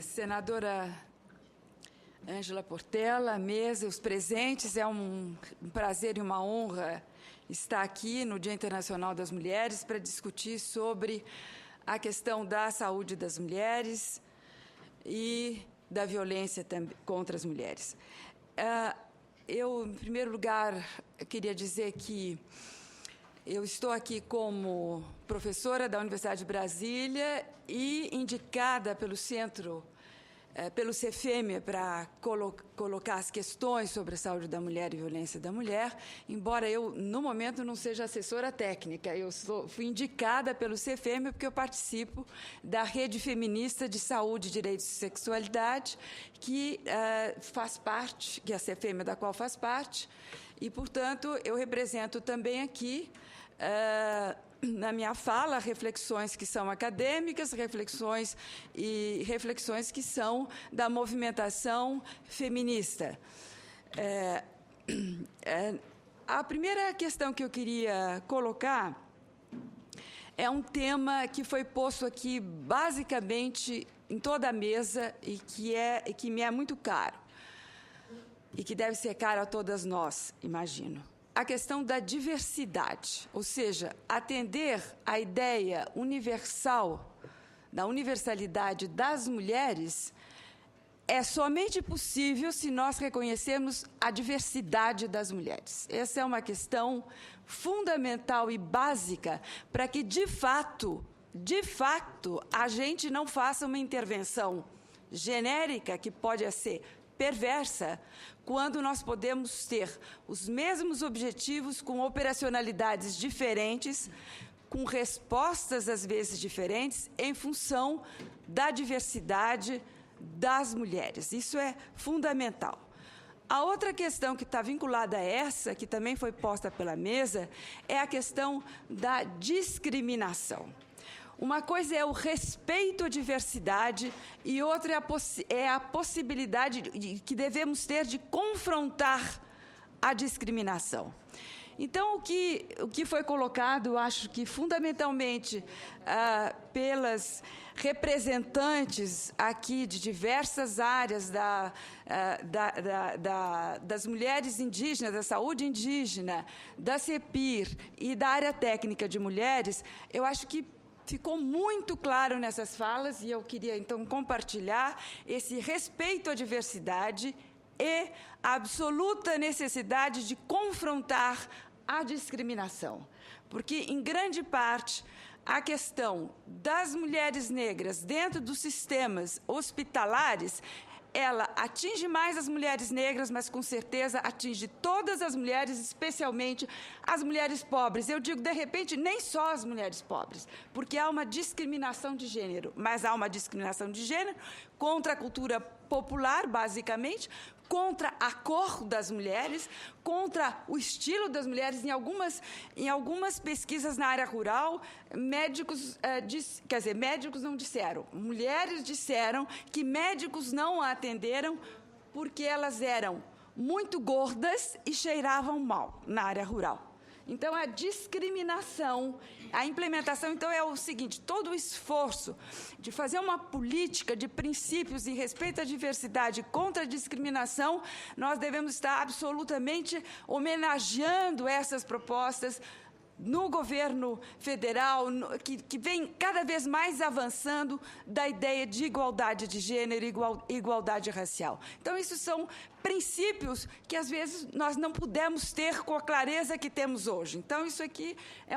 Senadora Ângela Portela, a mesa, os presentes, é um prazer e uma honra estar aqui no Dia Internacional das Mulheres para discutir sobre a questão da saúde das mulheres e da violência contra as mulheres. Eu, em primeiro lugar, queria dizer que eu estou aqui como professora da Universidade de Brasília e indicada pelo pelo CFM, para colocar as questões sobre a saúde da mulher e violência da mulher, embora eu, no momento, não seja assessora técnica. Eu fui indicada pelo CFM porque eu participo da Rede Feminista de Saúde, Direitos e Sexualidade, que faz parte, que a CFM da qual faz parte, e, portanto, eu represento também aqui, na minha fala, reflexões que são acadêmicas, reflexões que são da movimentação feminista. A primeira questão que eu queria colocar é um tema que foi posto aqui basicamente em toda a mesa e que me é muito caro e que deve ser caro a todas nós, imagino. A questão da diversidade, ou seja, atender à ideia universal, da universalidade das mulheres, é somente possível se nós reconhecermos a diversidade das mulheres. Essa é uma questão fundamental e básica para que, de fato, a gente não faça uma intervenção genérica que pode ser perversa, quando nós podemos ter os mesmos objetivos com operacionalidades diferentes, com respostas às vezes diferentes, em função da diversidade das mulheres. Isso é fundamental. A outra questão que está vinculada a essa, que também foi posta pela mesa, é a questão da discriminação. Uma coisa é o respeito à diversidade e outra é a possibilidade que devemos ter de confrontar a discriminação. Então, o que foi colocado, acho que fundamentalmente pelas representantes aqui de diversas áreas das mulheres indígenas, da saúde indígena, da CEPIR e da área técnica de mulheres, eu acho que ficou muito claro nessas falas, e eu queria, então, compartilhar esse respeito à diversidade e a absoluta necessidade de confrontar a discriminação. Porque, em grande parte, a questão das mulheres negras dentro dos sistemas hospitalares, ela atinge mais as mulheres negras, mas, com certeza, atinge todas as mulheres, especialmente as mulheres pobres. Eu digo, de repente, nem só as mulheres pobres, porque há uma discriminação de gênero, mas há uma discriminação de gênero contra a cultura popular, basicamente, contra a cor das mulheres, contra o estilo das mulheres. Em algumas pesquisas na área rural, médicos não disseram, mulheres disseram que médicos não a atenderam porque elas eram muito gordas e cheiravam mal na área rural. Então, a discriminação, a implementação, então, é o seguinte: todo o esforço de fazer uma política de princípios e respeito à diversidade contra a discriminação, nós devemos estar absolutamente homenageando essas propostas no governo federal, que vem cada vez mais avançando da ideia de igualdade de gênero e igualdade racial. Então, isso são princípios que, às vezes, nós não pudemos ter com a clareza que temos hoje. Então, isso aqui é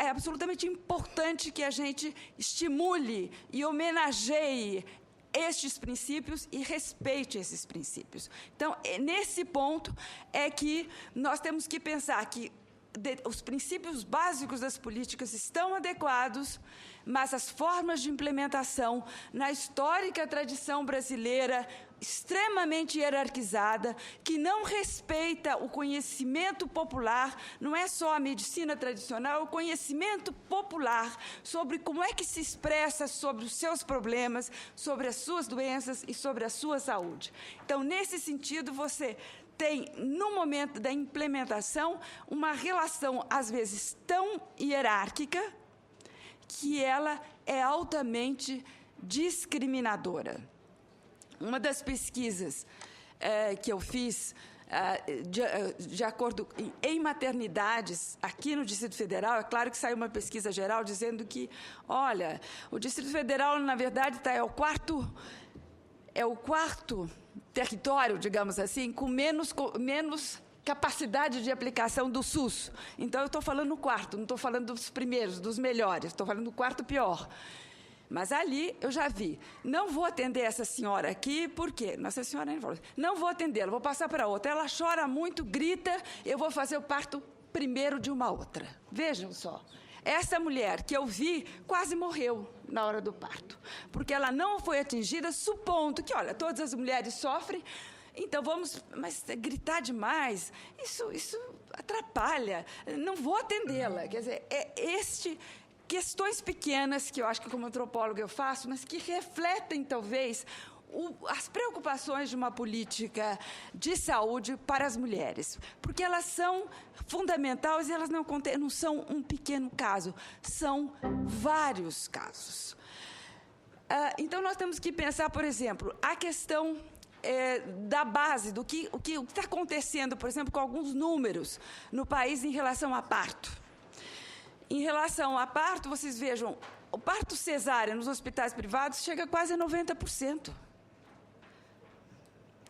absolutamente importante que a gente estimule e homenageie estes princípios e respeite esses princípios. Então, nesse ponto é que nós temos que pensar que os princípios básicos das políticas estão adequados, mas as formas de implementação, na histórica tradição brasileira, extremamente hierarquizada, que não respeita o conhecimento popular, não é só a medicina tradicional, é o conhecimento popular sobre como é que se expressa sobre os seus problemas, sobre as suas doenças e sobre a sua saúde. Então, nesse sentido, você tem, no momento da implementação, uma relação, às vezes, tão hierárquica que ela é altamente discriminadora. Uma das pesquisas que eu fiz, de acordo em maternidades aqui no Distrito Federal, é claro que saiu uma pesquisa geral dizendo que, olha, o Distrito Federal, na verdade, é o quarto território, digamos assim, com menos capacidade de aplicação do SUS. Então, eu estou falando no quarto, não estou falando dos primeiros, dos melhores, estou falando do quarto pior. Mas ali eu já vi, não vou atender essa senhora aqui, por quê? Nossa Senhora falou, não vou atendê-la, vou passar para outra. Ela chora muito, grita, eu vou fazer o parto primeiro de uma outra. Vejam só, essa mulher que eu vi quase morreu na hora do parto, porque ela não foi atingida, supondo que, olha, todas as mulheres sofrem, então vamos, mas gritar demais, isso atrapalha, não vou atendê-la. Quer dizer, questões pequenas que eu acho que como antropóloga eu faço, mas que refletem talvez as preocupações de uma política de saúde para as mulheres, porque elas são fundamentais e elas não são um pequeno caso, são vários casos. Então nós temos que pensar, por exemplo, a questão da base do que está acontecendo, por exemplo, com alguns números no país em relação a parto. Em relação a parto, vocês vejam, o parto cesárea nos hospitais privados chega quase a 90%.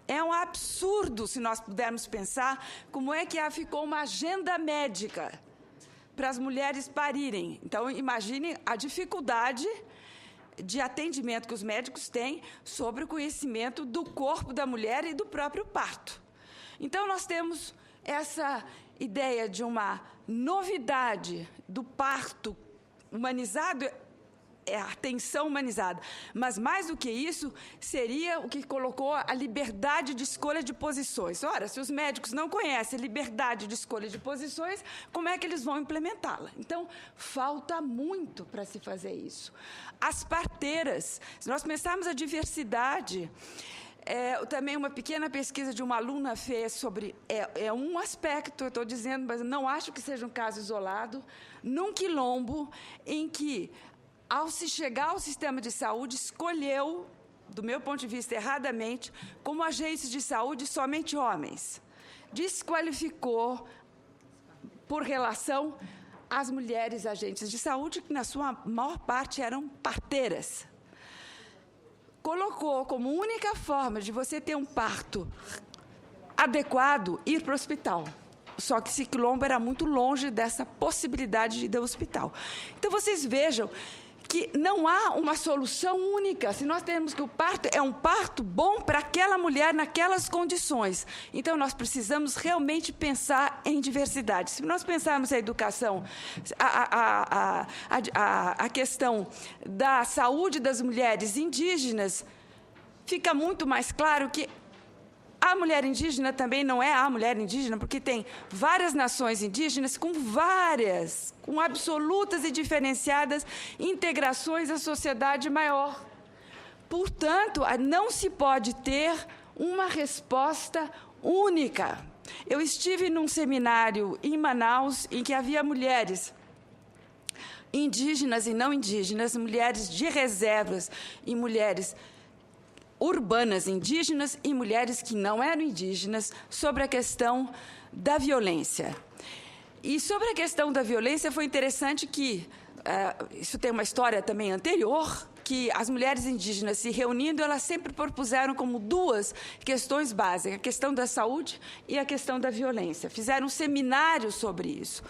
É um absurdo se nós pudermos pensar como é que ficou uma agenda médica para as mulheres parirem. Então, imagine a dificuldade de atendimento que os médicos têm sobre o conhecimento do corpo da mulher e do próprio parto. Então, nós temos essa ideia de uma novidade do parto humanizado, a atenção humanizada. Mas, mais do que isso, seria o que colocou a liberdade de escolha de posições. Ora, se os médicos não conhecem a liberdade de escolha de posições, como é que eles vão implementá-la? Então, falta muito para se fazer isso. As parteiras, se nós pensarmos a diversidade, também uma pequena pesquisa de uma aluna fez sobre, um aspecto, eu estou dizendo, mas não acho que seja um caso isolado, num quilombo em que, ao se chegar ao sistema de saúde, escolheu, do meu ponto de vista, erradamente, como agentes de saúde somente homens. Desqualificou, por relação às mulheres agentes de saúde, que na sua maior parte eram parteiras. Colocou como única forma de você ter um parto adequado ir para o hospital. Só que esse quilombo era muito longe dessa possibilidade de ir ao hospital. Então, vocês vejam que não há uma solução única. Se nós temos que o parto é um parto bom para aquela mulher naquelas condições. Então, nós precisamos realmente pensar em diversidade. Se nós pensarmos a educação, a questão da saúde das mulheres indígenas, fica muito mais claro que a mulher indígena também não é a mulher indígena, porque tem várias nações indígenas com absolutas e diferenciadas integrações à sociedade maior. Portanto, não se pode ter uma resposta única. Eu estive num seminário em Manaus em que havia mulheres indígenas e não indígenas, mulheres de reservas e mulheres urbanas indígenas e mulheres que não eram indígenas, sobre a questão da violência. E sobre a questão da violência foi interessante que, isso tem uma história também anterior, que as mulheres indígenas se reunindo, elas sempre propuseram como duas questões básicas, a questão da saúde e a questão da violência. Fizeram um seminário sobre isso.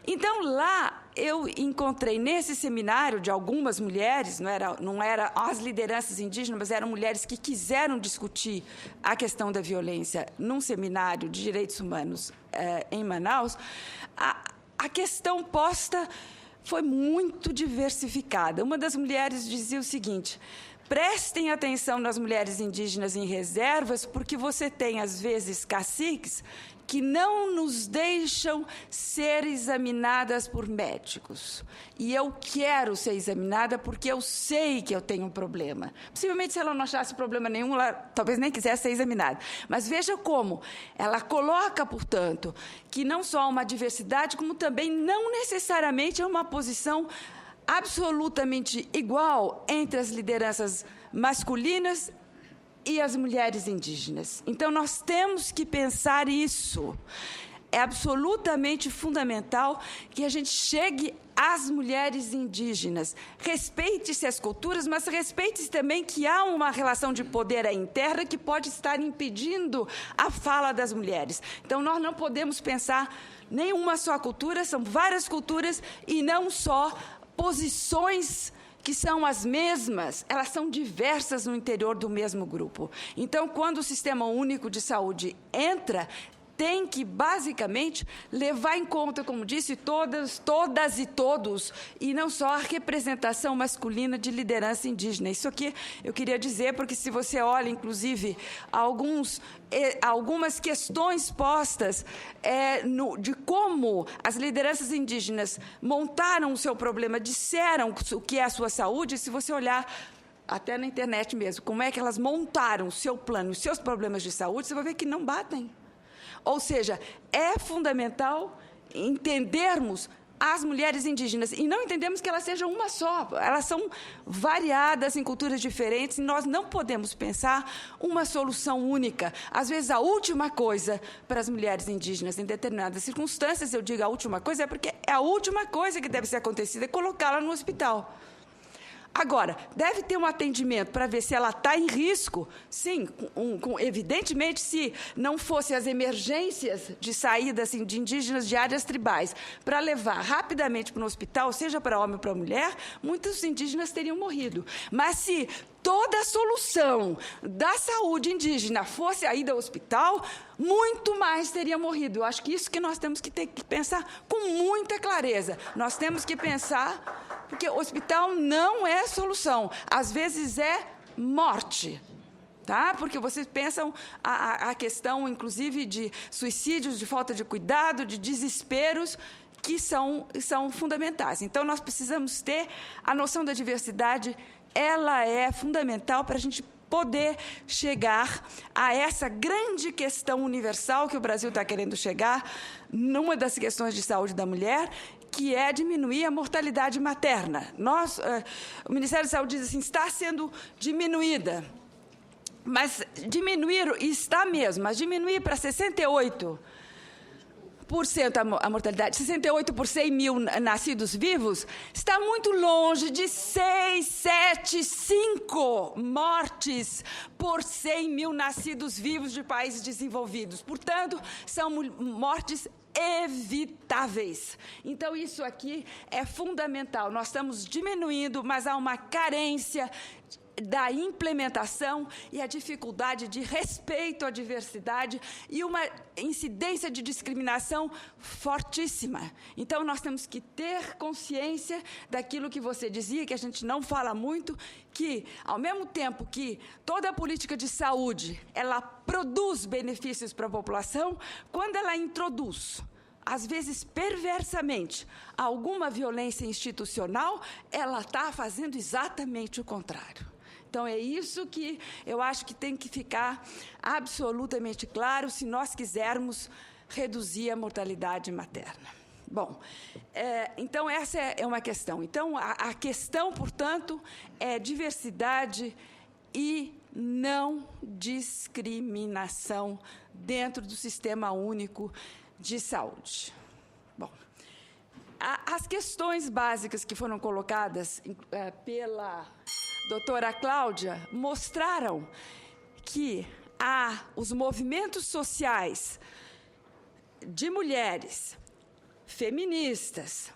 Então, lá, eu encontrei nesse seminário de algumas mulheres, não era as lideranças indígenas, mas eram mulheres que quiseram discutir a questão da violência num seminário de direitos humanos em Manaus. A questão posta foi muito diversificada. Uma das mulheres dizia o seguinte: prestem atenção nas mulheres indígenas em reservas, porque você tem, às vezes, caciques que não nos deixam ser examinadas por médicos. E eu quero ser examinada porque eu sei que eu tenho um problema. Possivelmente, se ela não achasse problema nenhum, ela talvez nem quisesse ser examinada. Mas veja como ela coloca, portanto, que não só uma diversidade, como também não necessariamente é uma posição absolutamente igual entre as lideranças masculinas e as mulheres indígenas. Então, nós temos que pensar isso. É absolutamente fundamental que a gente chegue às mulheres indígenas. Respeite-se as culturas, mas respeite-se também que há uma relação de poder aí interna que pode estar impedindo a fala das mulheres. Então, nós não podemos pensar nenhuma só cultura, são várias culturas e não só posições que são as mesmas, elas são diversas no interior do mesmo grupo. Então, quando o Sistema Único de Saúde entra, tem que, basicamente, levar em conta, como disse, todas e todos, e não só a representação masculina de liderança indígena. Isso aqui eu queria dizer, porque se você olha, inclusive, algumas questões postas de como as lideranças indígenas montaram o seu problema, disseram o que é a sua saúde, se você olhar até na internet mesmo, como é que elas montaram o seu plano, os seus problemas de saúde, você vai ver que não batem. Ou seja, é fundamental entendermos as mulheres indígenas e não entendemos que elas sejam uma só. Elas são variadas em culturas diferentes e nós não podemos pensar uma solução única. Às vezes, a última coisa para as mulheres indígenas, em determinadas circunstâncias, eu digo a última coisa, é porque é a última coisa que deve ser acontecida, é colocá-la no hospital. Agora, deve ter um atendimento para ver se ela está em risco, sim, evidentemente, se não fossem as emergências de saída assim, de indígenas de áreas tribais, para levar rapidamente para um hospital, seja para homem ou para mulher, muitos indígenas teriam morrido. Mas se toda a solução da saúde indígena fosse a ida ao hospital, muito mais teria morrido. Eu acho que isso que nós temos que ter que pensar com muita clareza. Nós temos que pensar, porque o hospital não é solução. Às vezes é morte. Tá? Porque vocês pensam a questão, inclusive, de suicídios, de falta de cuidado, de desesperos, que são fundamentais. Então, nós precisamos ter a noção da diversidade. Ela é fundamental para a gente poder chegar a essa grande questão universal que o Brasil está querendo chegar, numa das questões de saúde da mulher, que é diminuir a mortalidade materna. O Ministério da Saúde diz assim, está sendo diminuída, mas diminuir, está mesmo, mas diminuir para 68% a mortalidade, 68 por 100 mil nascidos vivos, está muito longe de 6, 7, 5 mortes por 100 mil nascidos vivos de países desenvolvidos. Portanto, são mortes evitáveis. Então, isso aqui é fundamental. Nós estamos diminuindo, mas há uma carência da implementação e a dificuldade de respeito à diversidade e uma incidência de discriminação fortíssima. Então, nós temos que ter consciência daquilo que você dizia, que a gente não fala muito, que, ao mesmo tempo que toda a política de saúde, ela produz benefícios para a população, quando ela introduz, às vezes perversamente, alguma violência institucional, ela está fazendo exatamente o contrário. Então, é isso que eu acho que tem que ficar absolutamente claro se nós quisermos reduzir a mortalidade materna. Bom, então, essa é uma questão. Então, a questão, portanto, é diversidade e não discriminação dentro do Sistema Único de Saúde. Bom, as questões básicas que foram colocadas pela doutora Cláudia mostraram que os movimentos sociais de mulheres feministas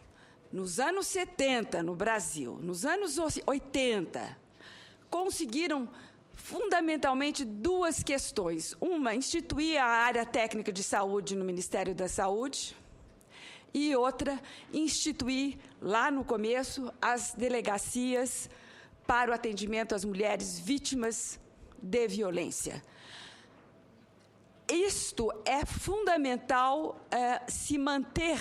nos anos 70 no Brasil, nos anos 80, conseguiram fundamentalmente duas questões. Uma, instituir a área técnica de saúde no Ministério da Saúde, e outra, instituir, lá no começo, as delegacias para o atendimento às mulheres vítimas de violência. isto é fundamental se manter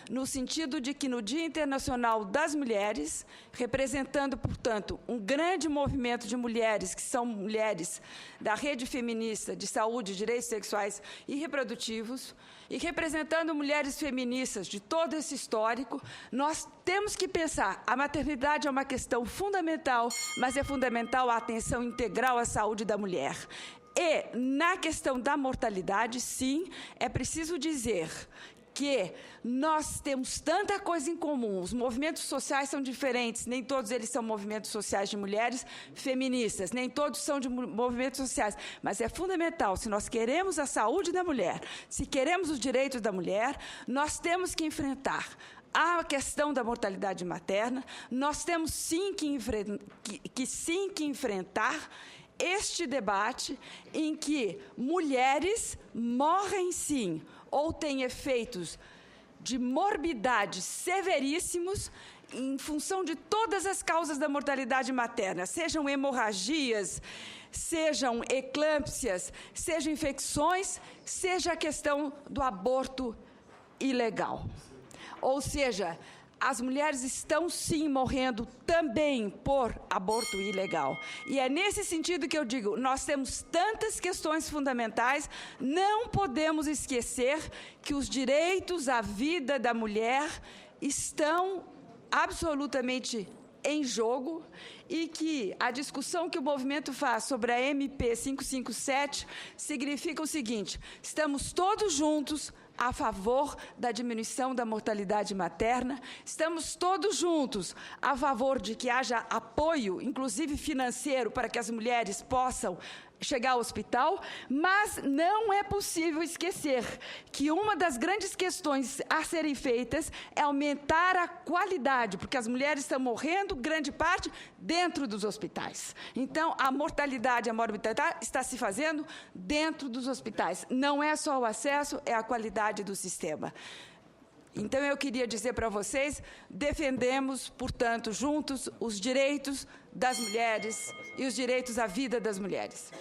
no sentido de que no Dia Internacional das Mulheres, representando, portanto, um grande movimento de mulheres, que são mulheres da Rede Feminista de Saúde, Direitos Sexuais e Reprodutivos, e representando mulheres feministas de todo esse histórico, nós temos que pensar, a maternidade é uma questão fundamental, mas é fundamental a atenção integral à saúde da mulher. E, na questão da mortalidade, sim, é preciso dizer que nós temos tanta coisa em comum, os movimentos sociais são diferentes, nem todos eles são movimentos sociais de mulheres feministas, nem todos são de movimentos sociais, mas é fundamental, se nós queremos a saúde da mulher, se queremos os direitos da mulher, nós temos que enfrentar a questão da mortalidade materna, nós temos sim que enfrentar este debate em que mulheres morrem sim, ou têm efeitos de morbidade severíssimos em função de todas as causas da mortalidade materna, sejam hemorragias, sejam eclâmpsias, sejam infecções, seja a questão do aborto ilegal. Ou seja, as mulheres estão, sim, morrendo também por aborto ilegal. E é nesse sentido que eu digo, nós temos tantas questões fundamentais, não podemos esquecer que os direitos à vida da mulher estão absolutamente em jogo e que a discussão que o movimento faz sobre a MP 557 significa o seguinte: estamos todos juntos a favor da diminuição da mortalidade materna, estamos todos juntos a favor de que haja apoio, inclusive financeiro, para que as mulheres possam chegar ao hospital, mas não é possível esquecer que uma das grandes questões a serem feitas é aumentar a qualidade, porque as mulheres estão morrendo, grande parte, dentro dos hospitais. Então, a mortalidade, a morbidade está se fazendo dentro dos hospitais. Não é só o acesso, é a qualidade do sistema. Então, eu queria dizer para vocês, defendemos, portanto, juntos, os direitos das mulheres e os direitos à vida das mulheres.